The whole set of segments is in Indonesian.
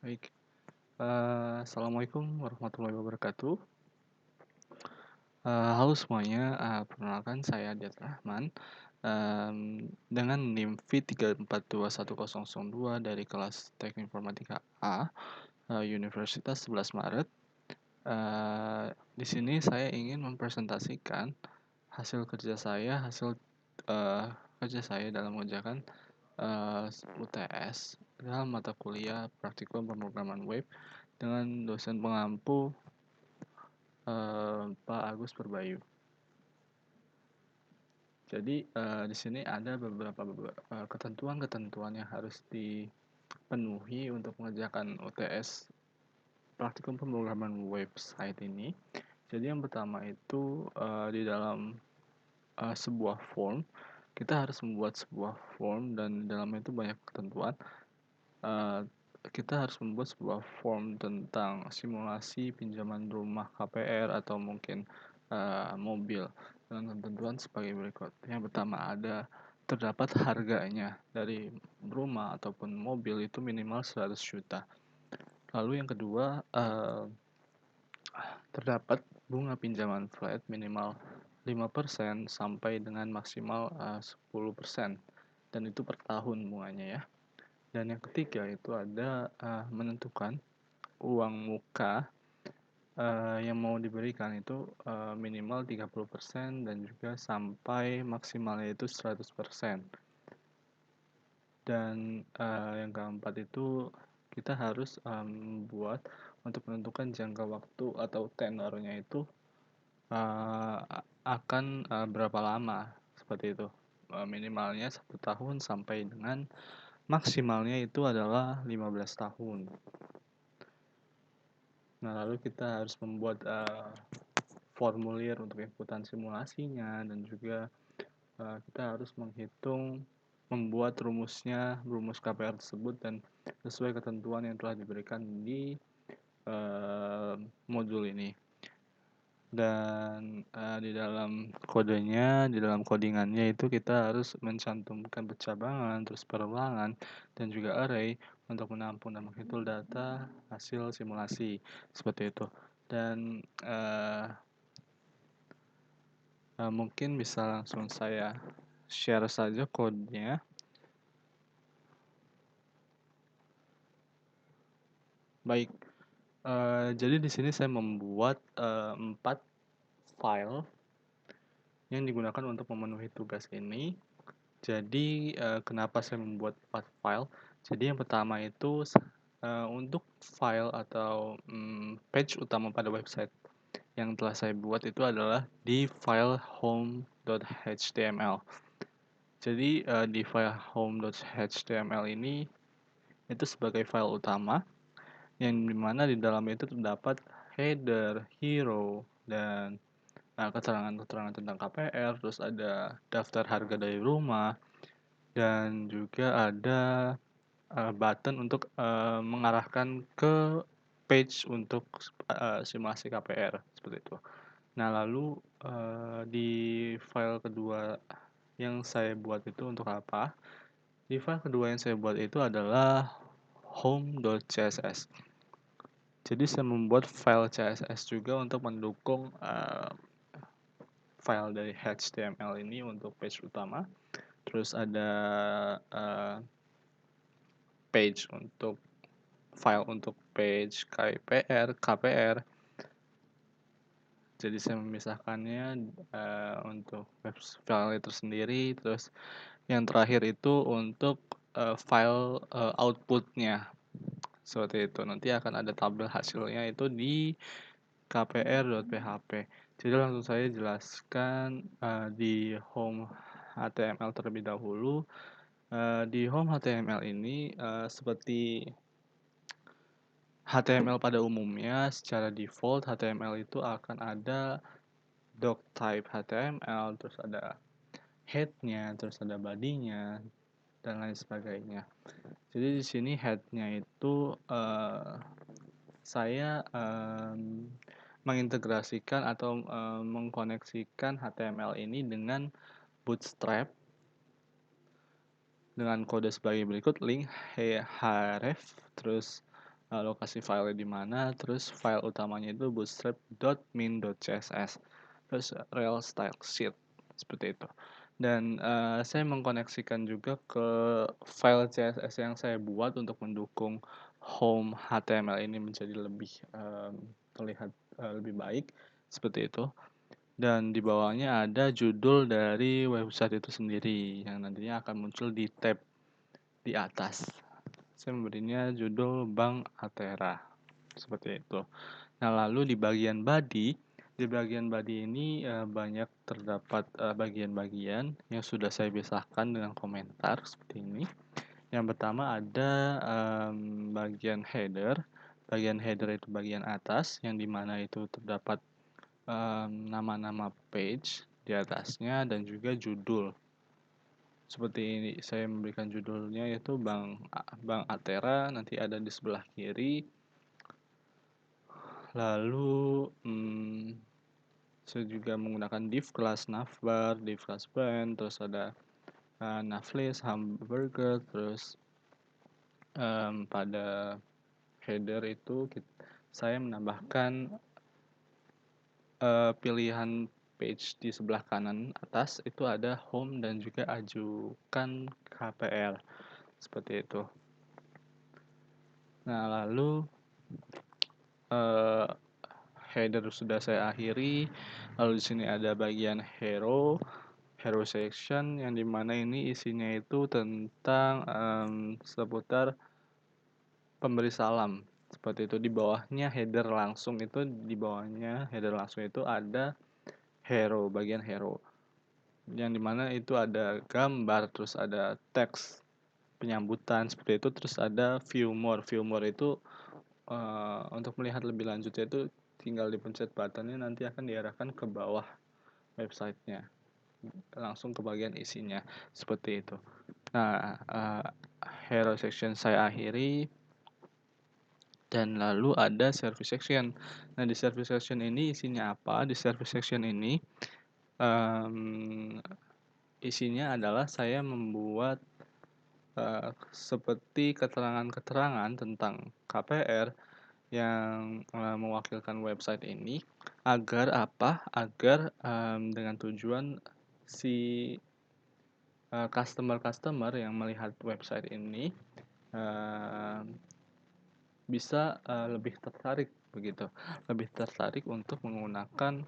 Baik, assalamualaikum warahmatullahi wabarakatuh. Halo semuanya, perkenalkan saya Diat Rahman, dengan NIM V3421002 dari kelas Teknik Informatika A, Universitas 11 Maret. Di sini saya ingin mempresentasikan hasil kerja saya dalam mengerjakan UTS dalam mata kuliah Praktikum Pemrograman Web dengan dosen pengampu Pak Agus Perbayu. Jadi di sini ada beberapa ketentuan-ketentuan yang harus dipenuhi untuk mengerjakan UTS Praktikum Pemrograman Website ini. Jadi yang pertama itu di dalam sebuah form, kita harus membuat sebuah form dan di dalamnya itu banyak ketentuan. Kita harus membuat sebuah form tentang simulasi pinjaman rumah KPR atau mungkin mobil dengan ketentuan sebagai berikut. Yang pertama terdapat harganya dari rumah ataupun mobil itu minimal 100 juta. Lalu yang kedua, terdapat bunga pinjaman flat minimal 5% sampai dengan maksimal 10%, dan itu per tahun bunganya ya. Dan yang ketiga itu ada menentukan uang muka yang mau diberikan itu minimal 30% dan juga sampai maksimalnya itu 100%. Dan yang keempat itu kita harus buat untuk menentukan jangka waktu atau tenornya itu akan berapa lama, seperti itu. Minimalnya 1 tahun sampai dengan maksimalnya itu adalah 15 tahun. Nah, lalu kita harus membuat formulir untuk inputan simulasinya, dan juga kita harus membuat rumus KPR tersebut dan sesuai ketentuan yang telah diberikan di modul ini. Dan di dalam codingannya itu kita harus mencantumkan percabangan, terus perulangan, dan juga array untuk menampung dan menghitung data hasil simulasi, seperti itu. Dan mungkin bisa langsung saya share saja kodenya. Baik, jadi di sini saya membuat 4 file yang digunakan untuk memenuhi tugas ini. Jadi kenapa saya membuat 4 file? Jadi yang pertama itu untuk file atau page utama pada website yang telah saya buat itu adalah di file home.html. Jadi di file home.html ini itu sebagai file utama, yang dimana di dalamnya itu terdapat header, hero, dan keterangan-keterangan tentang KPR, terus ada daftar harga dari rumah, dan juga ada button untuk mengarahkan ke page untuk simulasi KPR, seperti itu. Nah, lalu di file kedua yang saya buat itu untuk apa? Di file kedua yang saya buat itu adalah home.css. Jadi saya membuat file CSS juga untuk mendukung file dari HTML ini untuk page utama. Terus ada file untuk page KPR. Jadi saya memisahkannya untuk file itu sendiri. Terus yang terakhir itu untuk file outputnya, seperti itu. Nanti akan ada tabel hasilnya itu di kpr.php. Jadi langsung saya jelaskan di home HTML terlebih dahulu. Di home HTML ini seperti HTML pada umumnya, secara default HTML itu akan ada doctype HTML, terus ada head-nya, terus ada body-nya, dan lain sebagainya. Jadi di sini head-nya itu saya mengintegrasikan atau mengkoneksikan HTML ini dengan Bootstrap dengan kode sebagai berikut: link href, terus lokasi file di mana, terus file utamanya itu bootstrap.min.css, terus real style sheet seperti itu. Dan saya mengkoneksikan juga ke file CSS yang saya buat untuk mendukung home HTML ini menjadi lebih terlihat lebih baik seperti itu. Dan di bawahnya ada judul dari website itu sendiri yang nantinya akan muncul di tab di atas. Saya memberinya judul Bank Atera seperti itu. Nah, lalu di bagian body ini banyak terdapat bagian-bagian yang sudah saya pisahkan dengan komentar seperti ini. Yang pertama ada bagian header. Bagian header itu bagian atas yang dimana itu terdapat nama-nama page di atasnya dan juga judul. Seperti ini, saya memberikan judulnya yaitu Bank Atera, nanti ada di sebelah kiri. Lalu saya juga menggunakan div class navbar, div class brand, terus ada navlist, hamburger, terus pada header itu saya menambahkan pilihan page di sebelah kanan atas itu ada home dan juga ajukan KPR seperti itu. Nah, lalu header sudah saya akhiri. Lalu di sini ada bagian hero section yang dimana ini isinya itu tentang seputar pemberi salam seperti itu. Di bawahnya header langsung itu ada hero, bagian hero yang dimana itu ada gambar, terus ada teks penyambutan seperti itu, terus ada view more itu untuk melihat lebih lanjutnya itu tinggal dipencet buttonnya, nanti akan diarahkan ke bawah websitenya langsung ke bagian isinya seperti itu. Nah, hero section saya akhiri dan lalu ada service section. Nah, di service section ini isinya apa? Di service section ini isinya adalah saya membuat seperti keterangan-keterangan tentang KPR yang mewakilkan website ini agar apa? Agar dengan tujuan si customer yang melihat website ini bisa lebih tertarik begitu, lebih tertarik untuk menggunakan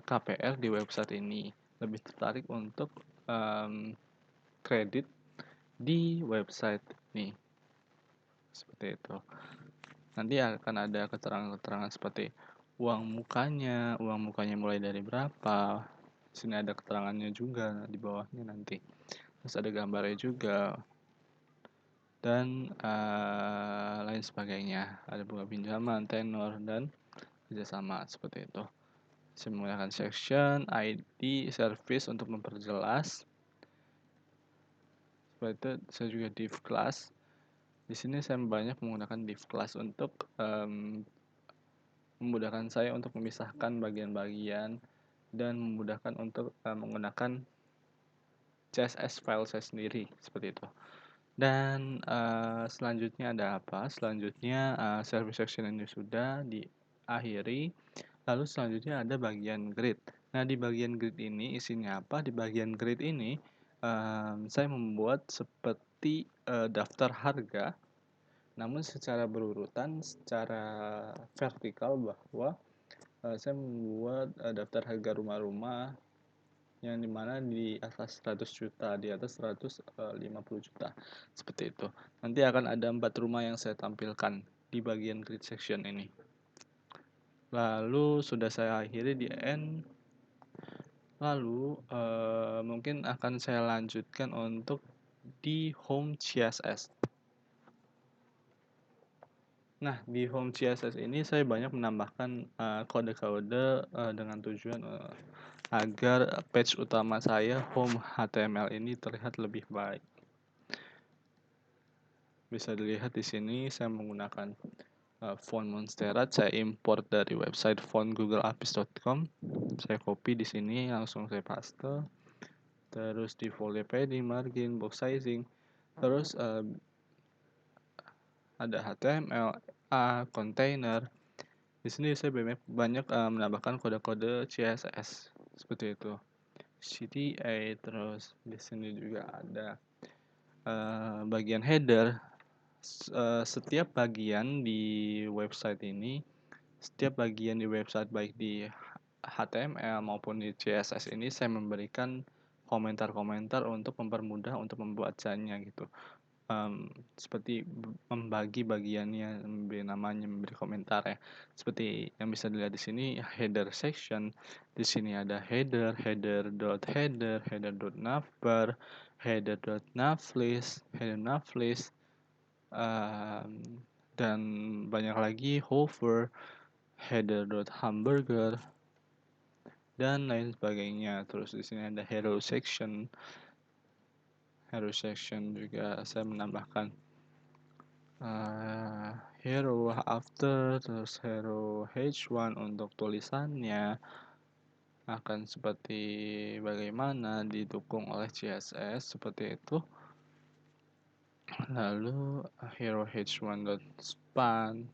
KPR di website ini, lebih tertarik untuk kredit di website ini seperti itu. Nanti akan ada keterangan-keterangan seperti uang mukanya mulai dari berapa. Sini ada keterangannya juga di bawahnya nanti. Terus ada gambarnya juga dan lain sebagainya. Ada bunga pinjaman, tenor dan kerjasama seperti itu. Saya menggunakan section, ID, service untuk memperjelas. Seperti itu, saya juga div class. Di sini saya banyak menggunakan div class untuk memudahkan saya untuk memisahkan bagian-bagian dan memudahkan untuk menggunakan CSS file saya sendiri seperti itu. Dan selanjutnya ada apa? Selanjutnya service section ini sudah diakhiri. Lalu selanjutnya ada bagian grid. Nah, di bagian grid ini isinya apa? Di bagian grid ini saya membuat seperti daftar harga, namun secara berurutan, secara vertikal, bahwa saya membuat daftar harga rumah-rumah yang dimana di atas 100 juta, di atas 150 juta seperti itu. Nanti akan ada 4 rumah yang saya tampilkan di bagian grid section ini. Lalu sudah saya akhiri di end. Lalu mungkin akan saya lanjutkan untuk di home CSS. Nah, di home CSS ini saya banyak menambahkan kode-kode dengan tujuan agar page utama saya home HTML ini terlihat lebih baik. Bisa dilihat di sini saya menggunakan font Monstera, saya import dari website fontgoogleapis.com. Saya copy di sini, langsung saya paste. Terus di folder padding, margin, box sizing. Terus ada HTML, container. Di sini saya banyak menambahkan kode-kode CSS seperti itu. CTA, terus di sini juga ada bagian header. Setiap bagian di website ini, setiap bagian di website baik di HTML maupun di CSS ini saya memberikan komentar-komentar untuk mempermudah untuk membacanya gitu. Seperti membagi bagiannya, memberi namanya, memberi komentar ya. Seperti yang bisa dilihat di sini header section. Di sini ada header, header.header, header.navbar, header.navlist, header.navlist, dan banyak lagi hover, header.hamburger dan lain sebagainya. Terus di sini ada hero section. Hero section juga saya menambahkan hero after, terus hero h1 untuk tulisannya akan seperti bagaimana didukung oleh CSS seperti itu. Lalu hero h1.span,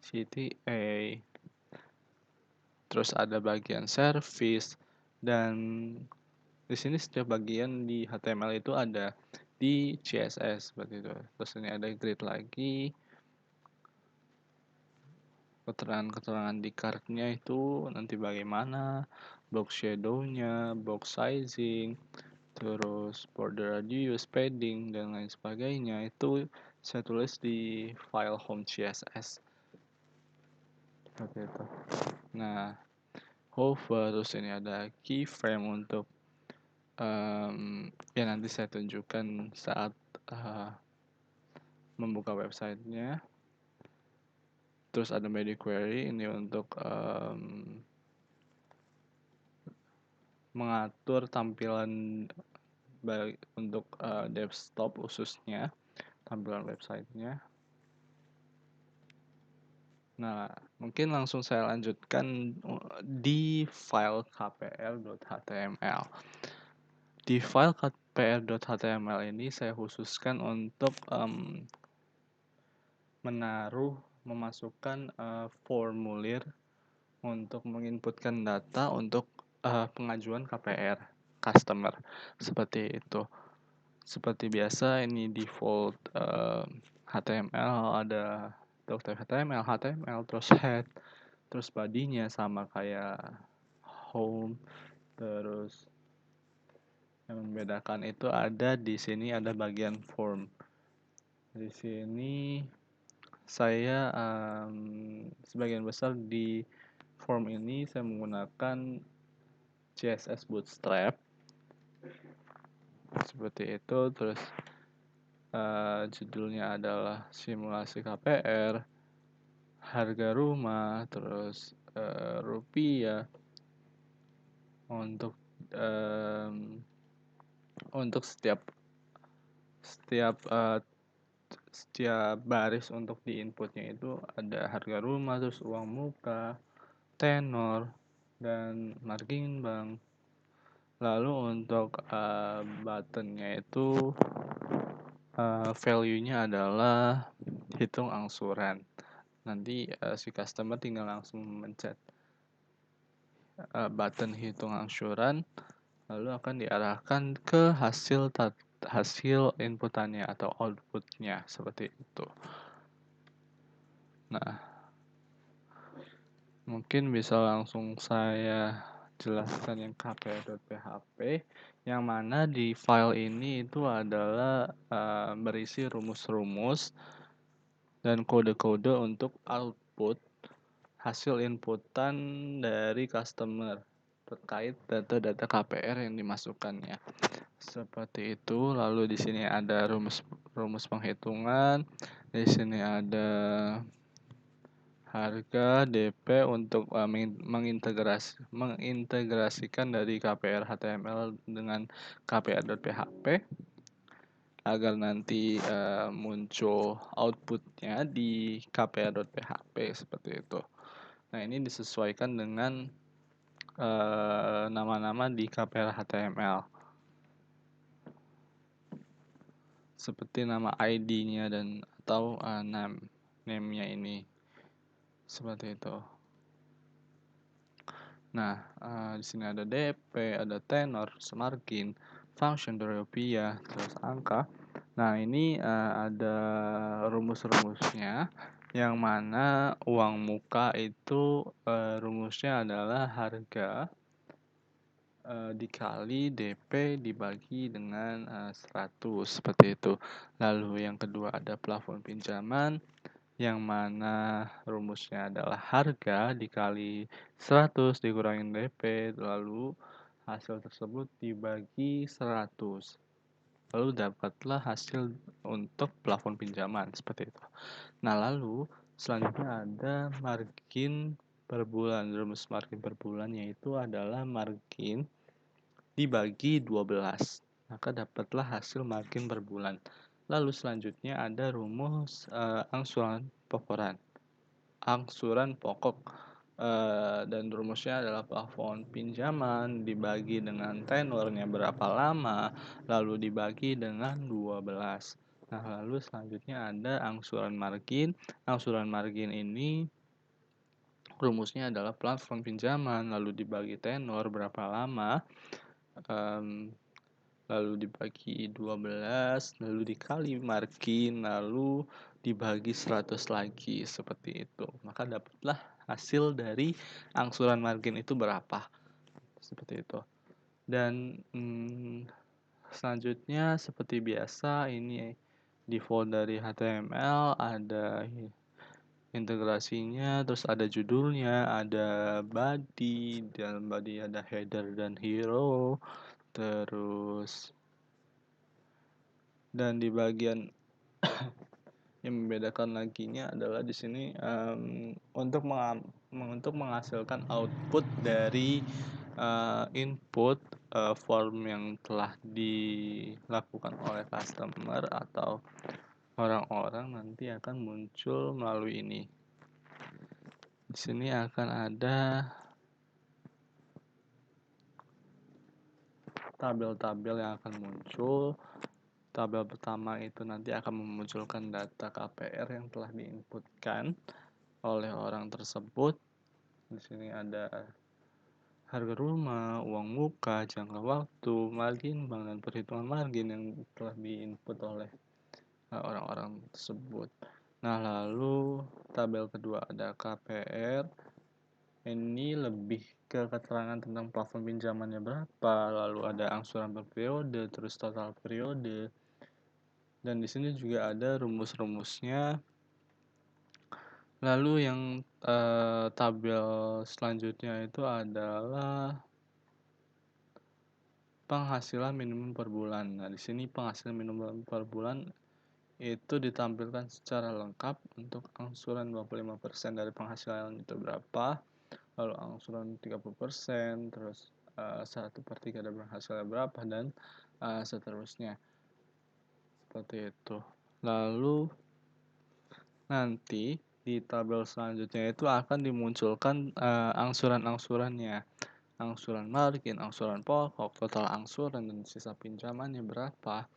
CTA, terus ada bagian service, dan di sini setiap bagian di HTML itu ada di CSS seperti itu. Terus ini ada grid lagi, keterangan-keterangan di cardnya itu nanti bagaimana, box shadow-nya, box sizing, terus border radius, padding, dan lain sebagainya. Itu saya tulis di file home CSS seperti itu. Nah, hover, terus ini ada keyframe untuk ya nanti saya tunjukkan saat membuka websitenya. Terus ada media query ini untuk mengatur tampilan baik untuk desktop khususnya tampilan websitenya. Nah, mungkin langsung saya lanjutkan di file kpr.html. Di file kpr.html ini saya khususkan untuk memasukkan formulir untuk menginputkan data untuk pengajuan KPR customer seperti itu. Seperti biasa ini default HTML, ada docx HTML, terus head, terus body-nya sama kayak home. Terus yang membedakan itu ada di sini, ada bagian form. Di sini saya sebagian besar di form ini saya menggunakan CSS Bootstrap seperti itu. Terus judulnya adalah simulasi KPR, harga rumah, terus rupiah untuk setiap baris untuk di inputnya itu ada harga rumah, terus uang muka, tenor, dan margin bank. Lalu untuk buttonnya itu value-nya adalah hitung angsuran. Nanti si customer tinggal langsung mencet button hitung angsuran, lalu akan diarahkan ke hasil inputannya atau outputnya seperti itu. Nah, mungkin bisa langsung saya jelaskan yang kpr.php, yang mana di file ini itu adalah berisi rumus-rumus dan kode-kode untuk output hasil inputan dari customer terkait data-data KPR yang dimasukkannya. Seperti itu. Lalu di sini ada rumus penghitungan. Di sini ada harga DP untuk mengintegrasikan dari KPR HTML dengan kpr.php agar nanti muncul outputnya di kpr.php seperti itu. Nah, ini disesuaikan dengan nama-nama di KPR HTML. seperti nama ID-nya dan atau name-nya ini seperti itu. Nah, di sini ada DP, ada tenor, margin, function dari rupiah, terus angka. Nah, ini ada rumus-rumusnya, yang mana uang muka itu rumusnya adalah harga dikali DP dibagi dengan 100, seperti itu. Lalu yang kedua ada plafon pinjaman, yang mana rumusnya adalah harga dikali 100 dikurangin DP, lalu hasil tersebut dibagi 100. Lalu dapatlah hasil untuk plafon pinjaman, seperti itu. Nah, lalu selanjutnya ada margin per bulan. Rumus margin per bulan yaitu adalah margin dibagi 12. Maka dapatlah hasil margin per bulan. Lalu selanjutnya ada rumus angsuran pokok dan rumusnya adalah plafon pinjaman dibagi dengan tenornya berapa lama, lalu dibagi dengan 12. Nah, lalu selanjutnya ada angsuran margin. Angsuran margin ini rumusnya adalah plafon pinjaman, lalu dibagi tenor berapa lama, lalu dibagi 12, lalu dikali margin, lalu dibagi 100 lagi, seperti itu. Maka dapatlah hasil dari angsuran margin itu berapa, seperti itu. Dan selanjutnya seperti biasa ini default dari HTML, ada integrasinya, terus ada judulnya, ada body, dalam body ada header dan hero, terus dan di bagian yang membedakan laginya adalah di sini untuk menghasilkan output dari input form yang telah dilakukan oleh customer atau orang-orang nanti akan muncul melalui ini. Di sini akan ada tabel-tabel yang akan muncul. Tabel pertama itu nanti akan memunculkan data KPR yang telah diinputkan oleh orang tersebut. Di sini ada harga rumah, uang muka, jangka waktu, margin bank, dan perhitungan margin yang telah diinput oleh orang-orang tersebut. Nah, lalu tabel kedua ada KPR. Ini lebih ke keterangan tentang plafon pinjamannya berapa, lalu ada angsuran per periode, terus total periode. Dan di sini juga ada rumus-rumusnya. Lalu yang tabel selanjutnya itu adalah penghasilan minimum per bulan. Nah, di sini penghasilan minimum per bulan itu ditampilkan secara lengkap untuk angsuran 25% dari penghasilan itu berapa, lalu angsuran 30%, terus 1/3 dari penghasilan berapa, dan seterusnya. Seperti itu. Lalu nanti di tabel selanjutnya itu akan dimunculkan angsuran-angsurannya. Angsuran margin, angsuran pokok, total angsuran, dan sisa pinjamannya berapa.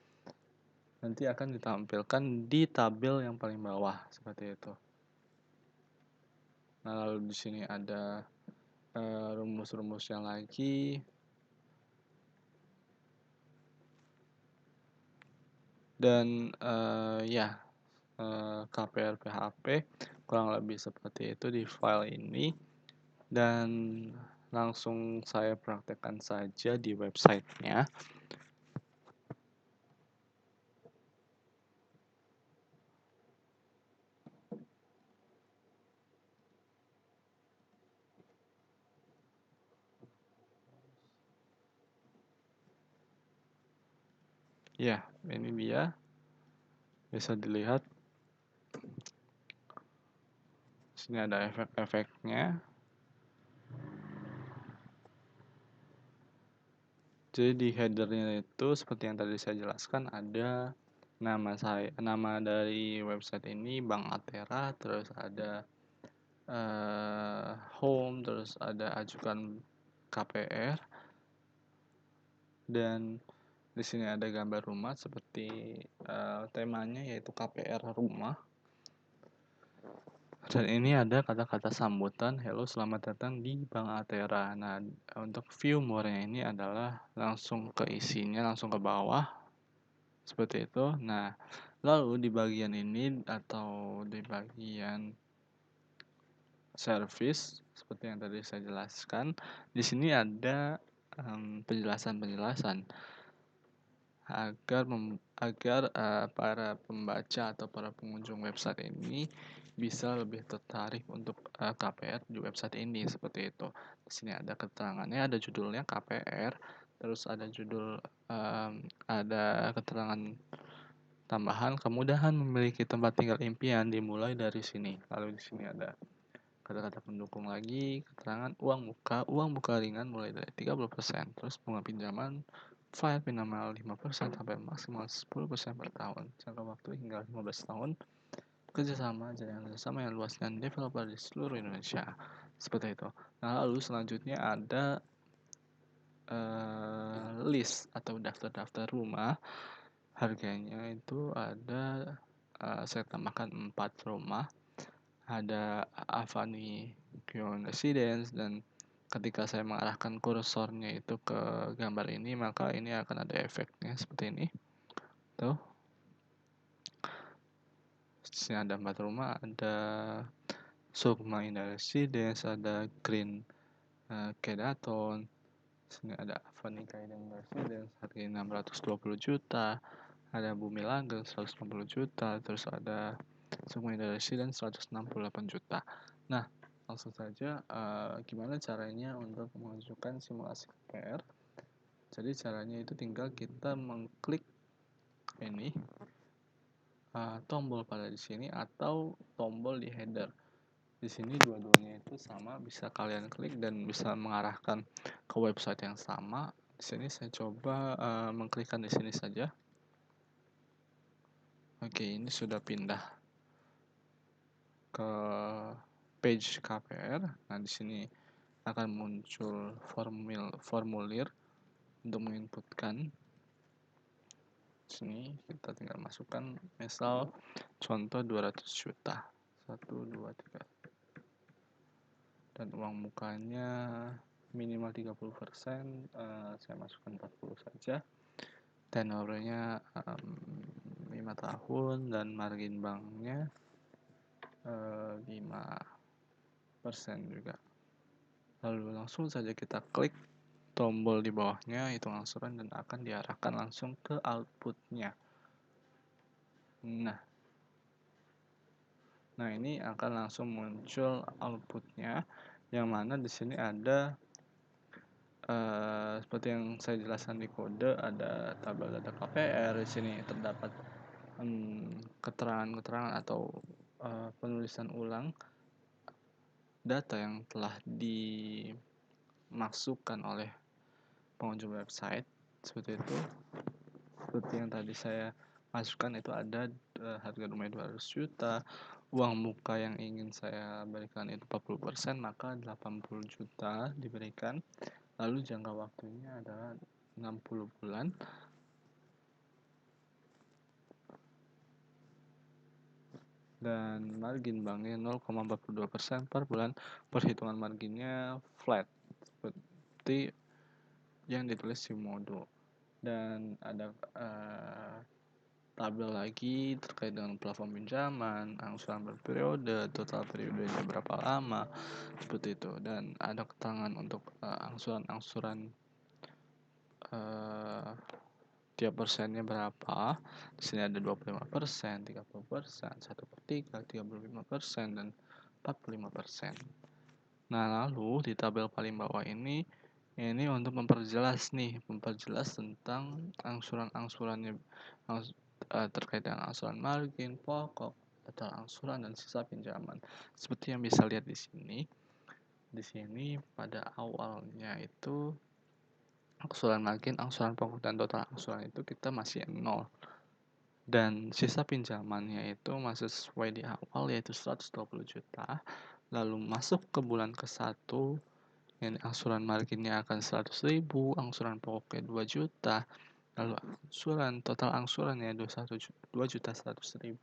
Nanti akan ditampilkan di tabel yang paling bawah, seperti itu. Nah, lalu di sini ada rumus-rumusnya lagi. Dan KPR PHP kurang lebih seperti itu di file ini. Dan langsung saya praktekkan saja di websitenya. Ya, ini dia. Bisa dilihat. Sini ada efek-efeknya. Jadi di headernya itu seperti yang tadi saya jelaskan, ada nama dari website ini Bank Atera, terus ada home, terus ada ajukan KPR, dan Di sini ada gambar rumah seperti temanya yaitu KPR rumah. Dan ini ada kata-kata sambutan, "Halo, selamat datang di Bank Atera." Nah, untuk view more-nya ini adalah langsung ke isinya, langsung ke bawah, seperti itu. Nah, lalu di bagian ini atau di bagian service, seperti yang tadi saya jelaskan, di sini ada penjelasan-penjelasan agar para pembaca atau para pengunjung website ini bisa lebih tertarik untuk KPR di website ini, seperti itu. Di sini ada keterangannya, ada judulnya KPR, terus ada ada keterangan tambahan, kemudahan memiliki tempat tinggal impian dimulai dari sini. Lalu di sini ada kata-kata pendukung lagi, keterangan uang muka ringan mulai dari 30%, terus bunga pinjaman file minimal 5% sampai maksimal 10% per tahun, jangka waktu hingga 15 tahun, jaringan kerjasama yang luas dan developer di seluruh Indonesia, seperti itu. Nah, lalu selanjutnya ada list atau daftar-daftar rumah. Harganya itu ada, saya tambahkan 4 rumah. Ada Avani Kion Residence, dan ketika saya mengarahkan kursornya itu ke gambar ini, maka ini akan ada efeknya seperti ini. Tuh. Di sini ada 4 rumah, ada Sukma Indah Residence, ada Green Kedaton. Di sini ada Avani Kaidan Residence, harganya 620 juta. Ada Bumi Langgeng 160 juta, terus ada Sukma Indah Residence 168 juta. Nah, langsung saja gimana caranya untuk mengajukan simulasi KPR. Jadi caranya itu tinggal kita mengklik ini tombol pada di sini atau tombol di header. Di sini dua-duanya itu sama, bisa kalian klik dan bisa mengarahkan ke website yang sama. Di sini saya coba mengklikkan di sini saja. Oke, ini sudah pindah ke page KPR. Nah, di sini akan muncul formulir untuk menginputkan. Di sini kita tinggal masukkan misal contoh 200 juta. 1 2 3. Dan uang mukanya minimal 30%, saya masukkan 40 saja. Tenornya 5 tahun dan margin banknya 5% juga. Lalu langsung saja kita klik tombol di bawahnya, hitung angsuran, dan akan diarahkan langsung ke outputnya. Nah, ini akan langsung muncul outputnya, yang mana di sini ada seperti yang saya jelaskan di kode, ada tabel data KPR. Di sini terdapat keterangan-keterangan atau penulisan ulang data yang telah dimasukkan oleh pengunjung website, seperti itu. Seperti yang tadi saya masukkan, itu ada harga rumahnya 200 juta, uang muka yang ingin saya berikan itu 40%, maka 80 juta diberikan. Lalu jangka waktunya adalah 60 bulan. Dan margin banknya 0,42% per bulan. Perhitungan marginnya flat seperti yang ditulis di modul. Dan ada tabel lagi terkait dengan plafon pinjaman, angsuran berperiode, total periodenya berapa lama, seperti itu. Dan ada keterangan untuk angsuran-angsuran tiap persennya berapa. Di sini ada 25%, 30%, 1/3, 35%, dan 45%. Nah, lalu di tabel paling bawah ini untuk memperjelas tentang angsuran-angsurannya, terkait dengan angsuran margin, pokok, total angsuran, dan sisa pinjaman. Seperti yang bisa lihat di sini. Di sini pada awalnya itu angsuran margin, angsuran pokok, dan total angsuran itu kita masih 0. Dan sisa pinjamannya itu masih sesuai di awal, yaitu 120 juta. Lalu masuk ke bulan ke-1, yang angsuran marginnya akan 100.000, angsuran pokoknya 2 juta, Lalu total angsuran ya 2.100.000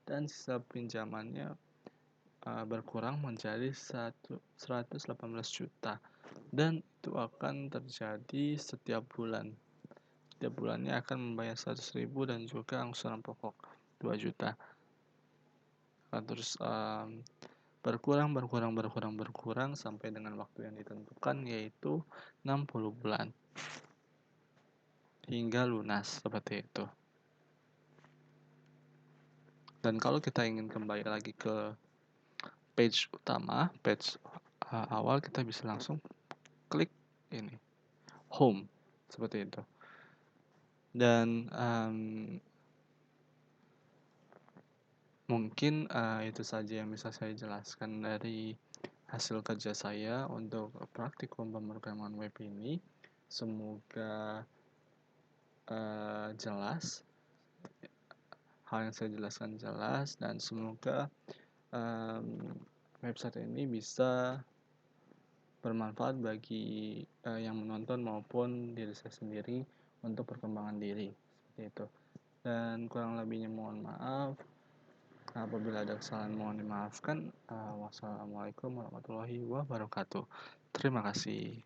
dan sisa pinjamannya berkurang menjadi 118 juta, dan itu akan terjadi setiap bulan. Setiap bulannya akan membayar 100.000 dan juga angsuran pokok 2 juta. Terus berkurang sampai dengan waktu yang ditentukan, yaitu 60 bulan hingga lunas, seperti itu. Dan kalau kita ingin kembali lagi ke page utama, page awal, kita bisa langsung klik ini home, seperti itu. Dan mungkin itu saja yang bisa saya jelaskan dari hasil kerja saya untuk praktikum pemrograman web ini. Semoga jelas, hal yang saya jelaskan jelas, dan semoga website ini bisa bermanfaat bagi yang menonton maupun diri saya sendiri untuk perkembangan diri, seperti itu. Dan kurang lebihnya mohon maaf. Apabila ada kesalahan mohon dimaafkan. Wassalamualaikum warahmatullahi wabarakatuh. Terima kasih.